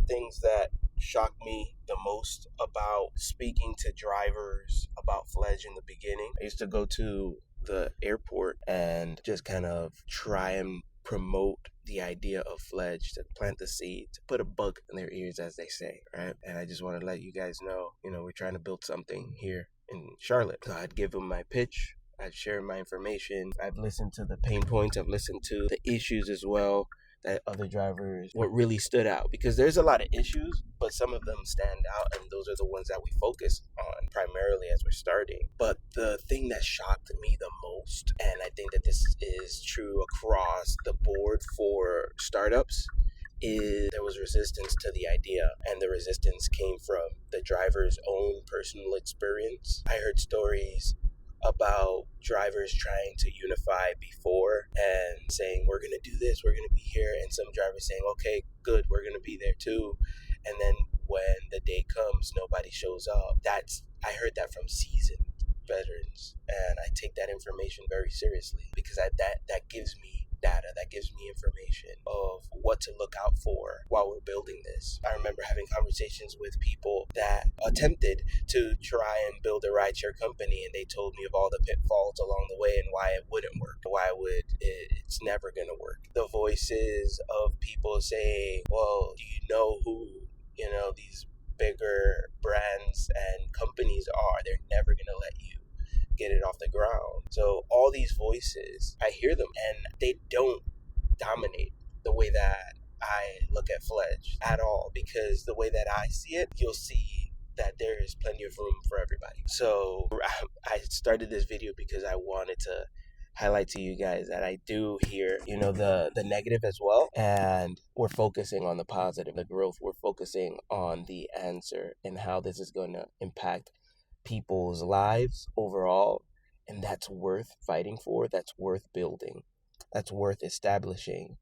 things that shocked me the most about speaking to drivers about Fledge in the beginning. I used to go to the airport and just kind of try and promote the idea of Fledge, to plant the seed, to put a bug in their ears, as they say, right? And I just want to let you guys know, we're trying to build something here in Charlotte. So I'd give them my pitch. I'd share my information. I've listened to the pain points. I've listened to the issues as well that other drivers, what really stood out, because there's a lot of issues, but some of them stand out, and those are the ones that we focus on primarily as we're starting. But the thing that shocked me the most, and I think that this is true across the board for startups, is there was resistance to the idea, and the resistance came from the driver's own personal experience. I heard stories about drivers trying to unify before and saying, we're going to do this, we're going to be here, and some drivers saying, okay, good, we're going to be there too. And then when the day comes, nobody shows up. I heard that from seasoned veterans, and I take that information very seriously, because that gives me data, that gives me information of what to look out for while we're building this. I remember having conversations with people that attempted to try and build a rideshare company, and they told me of all the pitfalls along the way and why it wouldn't work, it's never going to work. The voices of people saying, well, do you know who, these bigger brands and companies are? They're never going to let you get it off the ground. So all these voices, I hear them, and they don't dominate the way that I look at Fledge at all, because the way that I see it, you'll see that there is plenty of room for everybody. So I started this video because I wanted to highlight to you guys that I do hear, the negative as well. And we're focusing on the positive, the growth. We're focusing on the answer and how this is going to impact people's lives overall. And that's worth fighting for. That's worth building. That's worth establishing,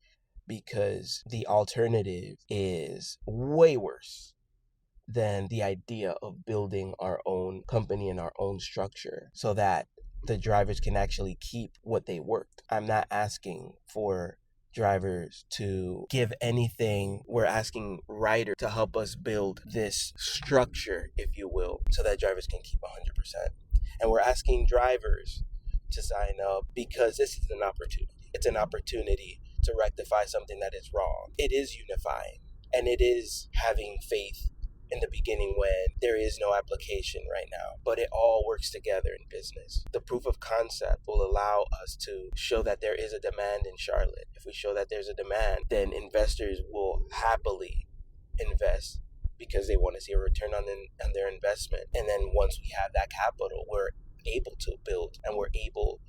because the alternative is way worse than the idea of building our own company and our own structure so that the drivers can actually keep what they worked. I'm not asking for drivers to give anything. We're asking riders to help us build this structure, if you will, so that drivers can keep 100%. And we're asking drivers to sign up because this is an opportunity. It's an opportunity to rectify something that is wrong. It is unifying, and it is having faith in the beginning when there is no application right now, but it all works together in business. The proof of concept will allow us to show that there is a demand in Charlotte. If we show that there's a demand, then investors will happily invest because they want to see a return on their investment. And then once we have that capital, we're able to build, and we're able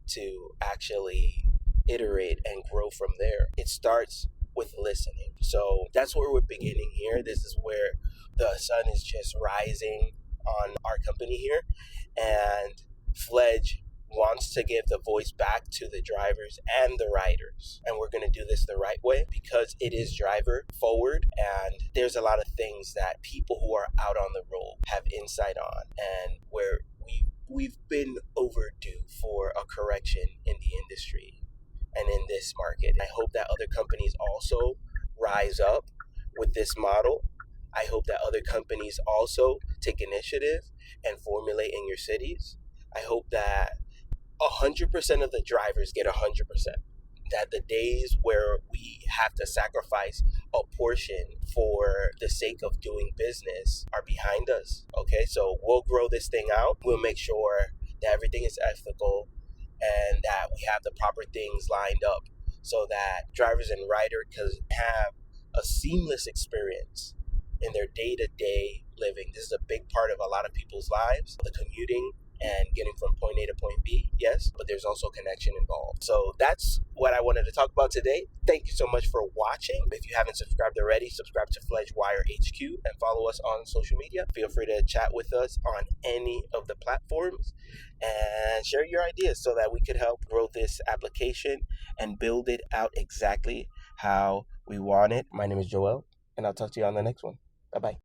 to actually iterate and grow from there. It starts with listening. So that's where we're beginning here. This is where the sun is just rising on our company here, and Fledge wants to give the voice back to the drivers and the riders, and we're going to do this the right way because it is driver forward, and there's a lot of things that people who are out on the road have insight on, and where we've been overdue for a correction in the industry and in this market. I hope that other companies also rise up with this model. I hope that other companies also take initiative and formulate in your cities. I hope that 100% of the drivers get 100%. That the days where we have to sacrifice a portion for the sake of doing business are behind us. Okay, so we'll grow this thing out. We'll make sure that everything is ethical and that we have the proper things lined up so that drivers and riders can have a seamless experience in their day-to-day living. This is a big part of a lot of people's lives, the commuting and getting from point A to point B, yes, but there's also connection involved. So that's what I wanted to talk about today. Thank you so much for watching. If you haven't subscribed already, subscribe to Fledge Wire HQ and follow us on social media. Feel free to chat with us on any of the platforms and share your ideas so that we could help grow this application and build it out exactly how we want it. My name is Joel, and I'll talk to you on the next one. Bye-bye.